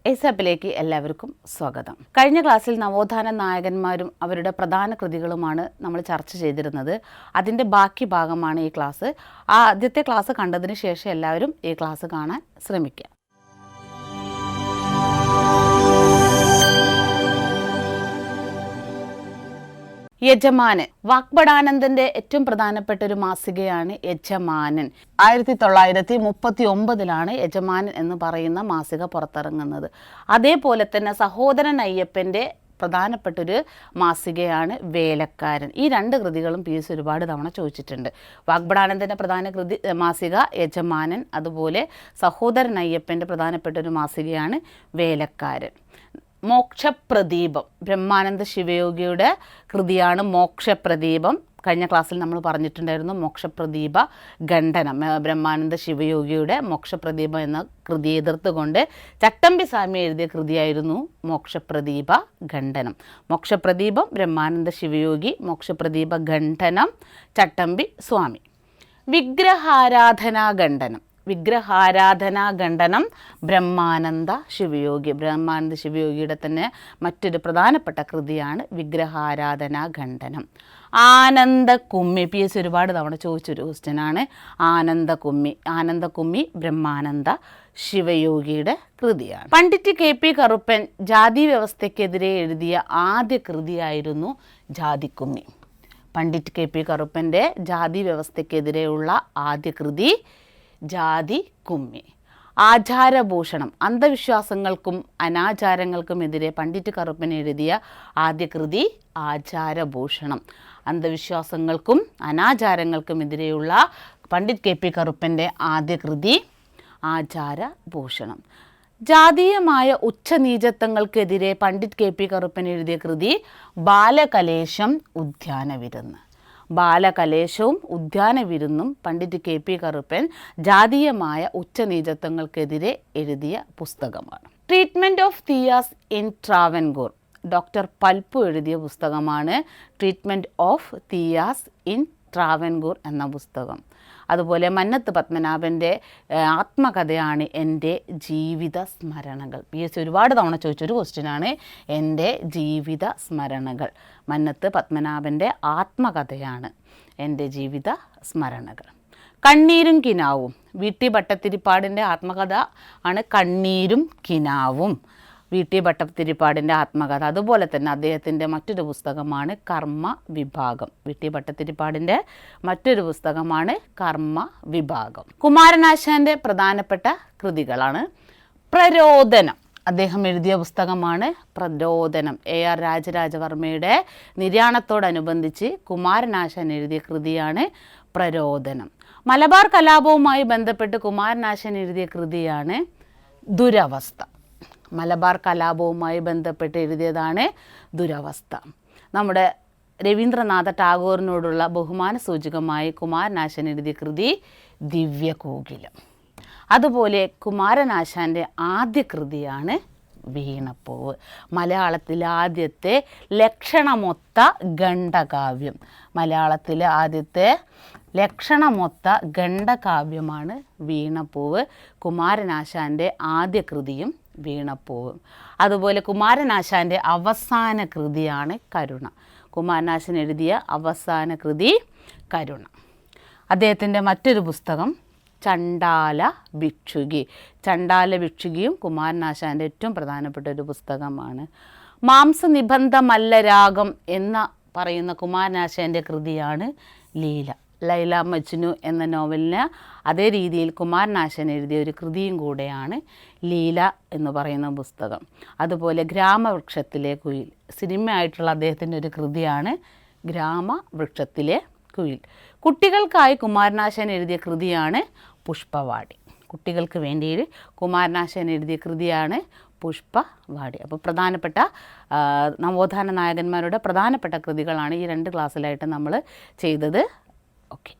എസാപ്പിലേക്ക് എല്ലാവർക്കും സ്വാഗതം. കഴിഞ്ഞ ക്ലാസ്സിൽ നവോത്ഥാന നായകന്മാരും അവരുടെ പ്രധാന കൃതികളുമാണ് നമ്മൾ ചർച്ച ചെയ്തിരുന്നത്. അതിൻ്റെ ബാക്കി ഭാഗമാണ് ഈ ക്ലാസ്. ആദ്യത്തെ ക്ലാസ് കണ്ടതിന് ശേഷം എല്ലാവരും ഈ ക്ലാസ് കാണാൻ ശ്രമിക്കുക. യജമാനൻ, വാഗ്ഭടാനന്ദന്റെ ഏറ്റവും പ്രധാനപ്പെട്ട ഒരു മാസികയാണ് യജമാനൻ. 1939 യജമാനൻ എന്ന് പറയുന്ന മാസിക പുറത്തിറങ്ങുന്നത്. അതേപോലെ തന്നെ സഹോദരൻ അയ്യപ്പൻ്റെ പ്രധാനപ്പെട്ടൊരു മാസികയാണ് വേലക്കാരൻ. ഈ രണ്ട് കൃതികളും PS ഒരുപാട് തവണ ചോദിച്ചിട്ടുണ്ട്. വാഗ്ഭടാനന്ദൻ്റെ പ്രധാന കൃതി മാസിക യജമാനൻ, അതുപോലെ സഹോദരൻ അയ്യപ്പൻ്റെ പ്രധാനപ്പെട്ട ഒരു മാസികയാണ് വേലക്കാരൻ. മോക്ഷപ്രദീപം, ബ്രഹ്മാനന്ദ ശിവയോഗിയുടെ കൃതിയാണ് മോക്ഷപ്രദീപം. കഴിഞ്ഞ ക്ലാസ്സിൽ നമ്മൾ പറഞ്ഞിട്ടുണ്ടായിരുന്നു മോക്ഷപ്രദീപ ഖണ്ഡനം. ബ്രഹ്മാനന്ദ ശിവയോഗിയുടെ മോക്ഷപ്രദീപം എന്ന കൃതിയെ എതിർത്തുകൊണ്ട് ചട്ടമ്പി സ്വാമി എഴുതിയ കൃതിയായിരുന്നു മോക്ഷപ്രദീപ ഖണ്ഡനം. മോക്ഷപ്രദീപം ബ്രഹ്മാനന്ദ ശിവയോഗി, മോക്ഷപ്രദീപ ഖണ്ഡനം ചട്ടമ്പി സ്വാമി. വിഗ്രഹാരാധനാ ഖണ്ഡനം, വിഗ്രഹാരാധനാ ഖണ്ഡനം ബ്രഹ്മാനന്ദ ശിവയോഗി. ബ്രഹ്മാനന്ദ ശിവയോഗിയുടെ തന്നെ മറ്റൊരു പ്രധാനപ്പെട്ട കൃതിയാണ് വിഗ്രഹാരാധനാ ഖണ്ഡനം. ആനന്ദകുമ്മി, PS ഒരുപാട് തവണ ചോദിച്ചൊരു ക്വസ്റ്റ്യനാണ് ആനന്ദകുമ്മി. ആനന്ദകുമ്മി ബ്രഹ്മാനന്ദ ശിവയോഗിയുടെ കൃതിയാണ്. പണ്ഡിറ്റ് KP കറുപ്പൻ ജാതി വ്യവസ്ഥയ്ക്കെതിരെ എഴുതിയ ആദ്യ കൃതിയായിരുന്നു ജാതിക്കുമ്മി. പണ്ഡിറ്റ് KP കറുപ്പൻ്റെ ജാതി വ്യവസ്ഥയ്ക്കെതിരെയുള്ള ആദ്യ കൃതി ജാതി കുമ്മി. ആചാരഭൂഷണം, അന്ധവിശ്വാസങ്ങൾക്കും അനാചാരങ്ങൾക്കുമെതിരെ പണ്ഡിറ്റ് കറുപ്പൻ എഴുതിയ ആദ്യ കൃതി ആചാരഭൂഷണം. അന്ധവിശ്വാസങ്ങൾക്കും അനാചാരങ്ങൾക്കുമെതിരെയുള്ള പണ്ഡിറ്റ് KP കറുപ്പൻ്റെ ആദ്യ കൃതി ആചാരഭൂഷണം. ജാതീയമായ ഉച്ചനീചത്വങ്ങൾക്കെതിരെ പണ്ഡിറ്റ് KP കറുപ്പൻ എഴുതിയ കൃതി ബാലകലേശം ഉദ്യാനവിരുന്ന്. ബാലകലേശവും ഉദ്യാനവിരുന്നും പണ്ഡിറ്റ് KP കറുപ്പൻ ജാതീയമായ ഉച്ചനീചത്വങ്ങൾക്കെതിരെ എഴുതിയ പുസ്തകമാണ്. Treatment of Thiyyas in Travancore, doctor Palpu എഴുതിയ പുസ്തകമാണ് treatment of Thiyyas in Travancore എന്ന പുസ്തകം. അതുപോലെ മന്നത്ത് പത്മനാഭൻ്റെ ആത്മകഥയാണ് എൻ്റെ ജീവിത സ്മരണകൾ. PS ഒരുപാട് തവണ ചോദിച്ചൊരു ക്വസ്റ്റ്യനാണ് എൻ്റെ ജീവിത സ്മരണകൾ. മന്നത്ത് പത്മനാഭൻ്റെ ആത്മകഥയാണ് എൻ്റെ ജീവിത സ്മരണകൾ. കണ്ണീരും കിനാവും, VT ഭട്ടതിരിപ്പാടിൻ്റെ ആത്മകഥ ആണ് കണ്ണീരും കിനാവും. VT ഭട്ടതിരിപ്പാടിൻ്റെ ആത്മകഥ. അതുപോലെ തന്നെ അദ്ദേഹത്തിൻ്റെ മറ്റൊരു പുസ്തകമാണ് കർമ്മ വിഭാഗം. VT ഭട്ടതിരിപ്പാടിൻ്റെ മറ്റൊരു പുസ്തകമാണ് കർമ്മ വിഭാഗം. കുമാരനാശാൻ്റെ പ്രധാനപ്പെട്ട കൃതികളാണ് പ്രരോദനം. അദ്ദേഹം എഴുതിയ പുസ്തകമാണ് പ്രരോദനം. AR രാജരാജവർമ്മയുടെ നിര്യാണത്തോടനുബന്ധിച്ച് കുമാരനാശാൻ എഴുതിയ കൃതിയാണ് പ്രരോദനം. മലബാർ കലാപവുമായി ബന്ധപ്പെട്ട് കുമാരനാശാൻ എഴുതിയ കൃതിയാണ് ദുരവസ്ഥ. മലബാർ കലാപവുമായി ബന്ധപ്പെട്ട് എഴുതിയതാണ് ദുരവസ്ഥ. നമ്മുടെ രവീന്ദ്രനാഥ ടാഗോറിനോടുള്ള ബഹുമാന സൂചകമായി കുമാരനാശാൻ എഴുതിയ കൃതി ദിവ്യകോകിലം. അതുപോലെ കുമാരനാശാൻ്റെ ആദ്യ കൃതിയാണ് വീണപ്പൂവ്. മലയാളത്തിലെ ആദ്യത്തെ ലക്ഷണമൊത്ത ഖണ്ഡകാവ്യം. മലയാളത്തിലെ ആദ്യത്തെ ലക്ഷണമൊത്ത ഖണ്ഡകാവ്യമാണ് വീണപ്പൂവ്. കുമാരനാശാൻ്റെ ആദ്യ കൃതിയും വീണപ്പൂവ്. അതുപോലെ കുമാരനാശാൻ്റെ അവസാന കൃതിയാണ് കരുണ. കുമാരനാശാൻ എഴുതിയ അവസാന കൃതി കരുണ. അദ്ദേഹത്തിൻ്റെ മറ്റൊരു പുസ്തകം ചണ്ടാല ഭിക്ഷുകി. ചണ്ടാല ഭിക്ഷുകിയും കുമാരനാശാൻ്റെ ഏറ്റവും പ്രധാനപ്പെട്ട ഒരു പുസ്തകമാണ്. മാംസനിബന്ധമല്ല രാഗം എന്ന പറയുന്ന കുമാരനാശാൻ്റെ കൃതിയാണ് ലീല. ലൈല മജ്നു എന്ന നോവലിന് അതേ രീതിയിൽ കുമാരനാശാൻ എഴുതിയ ഒരു കൃതിയും കൂടെയാണ് ലീല എന്ന് പറയുന്ന പുസ്തകം. അതുപോലെ ഗ്രാമവൃക്ഷത്തിലെ കുയിൽ, സിനിമയായിട്ടുള്ള അദ്ദേഹത്തിൻ്റെ ഒരു കൃതിയാണ് ഗ്രാമവൃക്ഷത്തിലെ കുയിൽ. കുട്ടികൾക്കായി കുമാരനാശാൻ എഴുതിയ കൃതിയാണ് പുഷ്പവാടി. കുട്ടികൾക്ക് വേണ്ടി കുമാരനാശാൻ എഴുതിയ കൃതിയാണ് പുഷ്പവാടി. അപ്പോൾ പ്രധാനപ്പെട്ട നവോത്ഥാന നായകന്മാരുടെ പ്രധാനപ്പെട്ട കൃതികളാണ് ഈ രണ്ട് ക്ലാസ്സിലായിട്ട് നമ്മൾ ചെയ്തത്. ഓക്കെ.